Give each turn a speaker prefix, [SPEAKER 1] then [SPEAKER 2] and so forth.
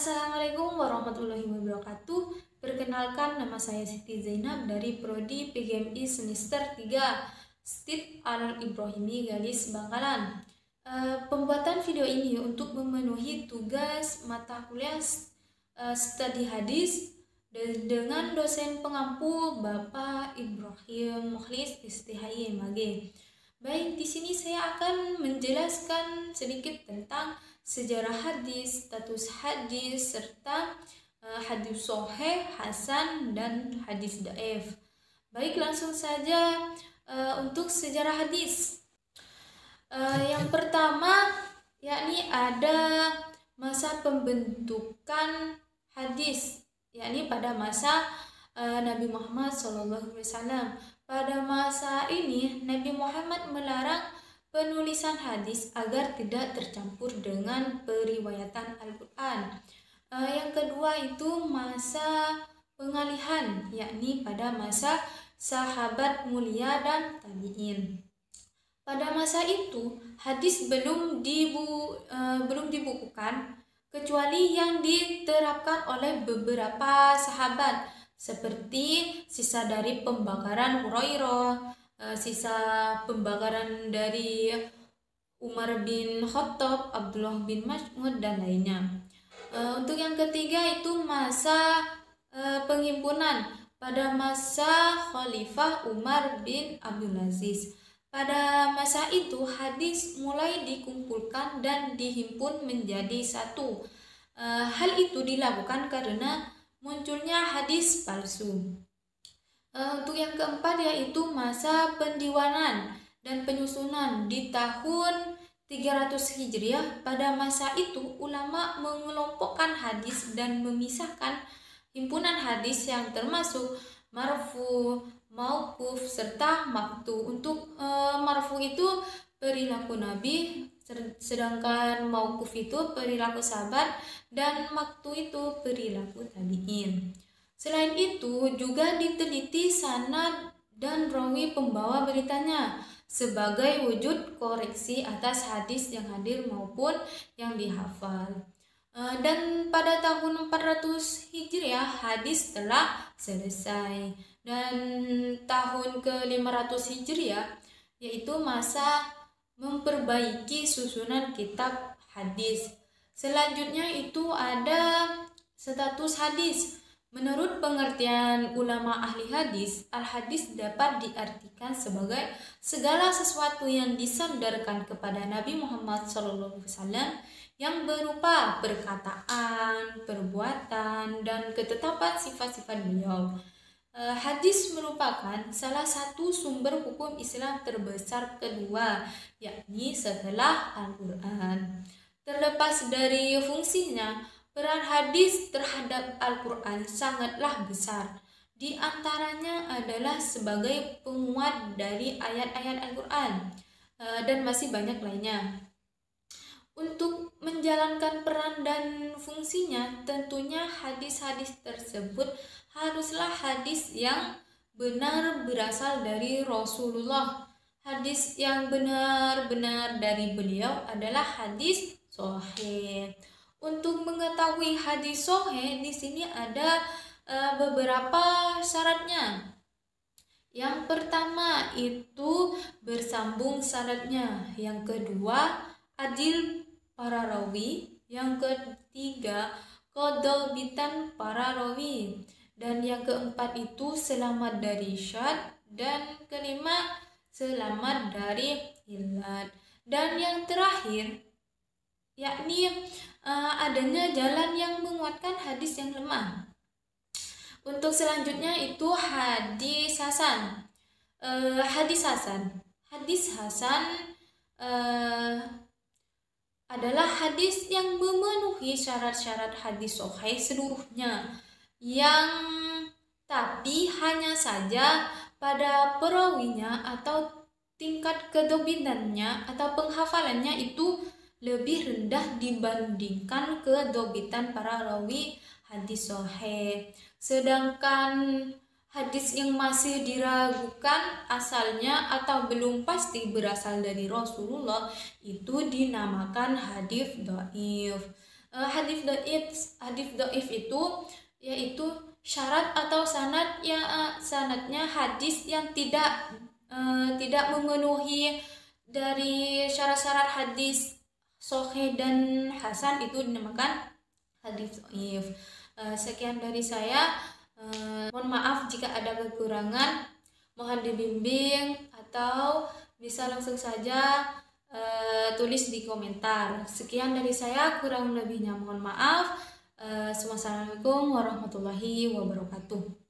[SPEAKER 1] Assalamualaikum warahmatullahi wabarakatuh. Perkenalkan, nama saya Siti Zainab dari Prodi PGMI semester 3 STIP Al-Ibrahimi Galis Bangkalan. Pembuatan video ini untuk memenuhi tugas mata kuliah studi hadis dengan dosen pengampu Bapak Ibrahim Mukhlis Istihai Mage. Baik, di sini saya akan menjelaskan sedikit tentang sejarah hadis, status hadis, serta hadis sahih, hasan, dan hadis dhaif. Baik, langsung saja untuk sejarah hadis. Yang pertama, yakni ada masa pembentukan hadis, yakni pada masa Nabi Muhammad SAW. Pada masa ini, Nabi Muhammad melarang penulisan hadis agar tidak tercampur dengan periwayatan Al-Quran. Yang kedua itu masa pengalihan, yakni pada masa sahabat mulia dan tabi'in. Pada masa itu, hadis belum dibukukan, kecuali yang diterapkan oleh beberapa sahabat, seperti sisa dari pembakaran Hurairah, sisa pembakaran dari Umar bin Khattab, Abdullah bin Mas'ud, dan lainnya. Untuk yang ketiga itu masa penghimpunan pada masa Khalifah Umar bin Abdul Aziz. Pada masa itu hadis mulai dikumpulkan dan dihimpun menjadi satu. Hal itu dilakukan karena munculnya hadis palsu. Untuk yang keempat yaitu masa pendiwanan dan penyusunan di tahun 300 Hijriah. Pada masa itu ulama mengelompokkan hadis dan memisahkan himpunan hadis yang termasuk marfu, mauquf, serta maqtu. Untuk marfu itu perilaku Nabi, sedangkan mauquf itu perilaku sahabat, dan maqtu itu perilaku tabi'in. Selain itu juga diteliti sanad dan rawi pembawa beritanya sebagai wujud koreksi atas hadis yang hadir maupun yang dihafal. Dan pada tahun 400 Hijriah hadis telah selesai, dan tahun ke-500 Hijriah yaitu masa memperbaiki susunan kitab hadis. Selanjutnya itu ada status hadis. Menurut pengertian ulama ahli hadis, al-hadis dapat diartikan sebagai segala sesuatu yang disandarkan kepada Nabi Muhammad SAW yang berupa perkataan, perbuatan, dan ketetapan sifat-sifat beliau. Hadis merupakan salah satu sumber hukum Islam terbesar kedua, yakni setelah Al-Quran. Terlepas dari fungsinya, peran hadis terhadap Al-Quran sangatlah besar. Di antaranya adalah sebagai penguat dari ayat-ayat Al-Quran, dan masih banyak lainnya. Untuk menjalankan peran dan fungsinya, tentunya hadis-hadis tersebut haruslah hadis yang benar berasal dari Rasulullah. Hadis yang benar-benar dari beliau adalah hadis sahih. Untuk mengetahui hadis sahih, di sini ada beberapa syaratnya. Yang pertama itu bersambung sanadnya. Yang kedua, adil para rawi. Yang ketiga, qadhabitan para rawi. Dan yang keempat itu selamat dari syadz. Dan kelima, selamat dari illat. Dan yang terakhir yakni adanya jalan yang menguatkan hadis yang lemah. Untuk selanjutnya itu hadis hasan. Hadis hasan adalah hadis yang memenuhi syarat-syarat hadis sahih seluruhnya, yang tapi hanya saja pada perawinya atau tingkat kedobitannya atau penghafalannya itu lebih rendah dibandingkan kedobitan para rawi hadis sahih. Sedangkan hadis yang masih diragukan asalnya atau belum pasti berasal dari Rasulullah itu dinamakan hadis dhaif. Hadis dhaif itu yaitu syarat atau sanadnya hadis yang tidak memenuhi dari syarat-syarat hadis sahih dan hasan, itu dinamakan hadis dhaif. Sekian dari saya. Mohon maaf jika ada kekurangan, mohon dibimbing atau bisa langsung saja tulis di komentar. Sekian dari saya, kurang lebihnya mohon maaf. Wassalamualaikum warahmatullahi wabarakatuh.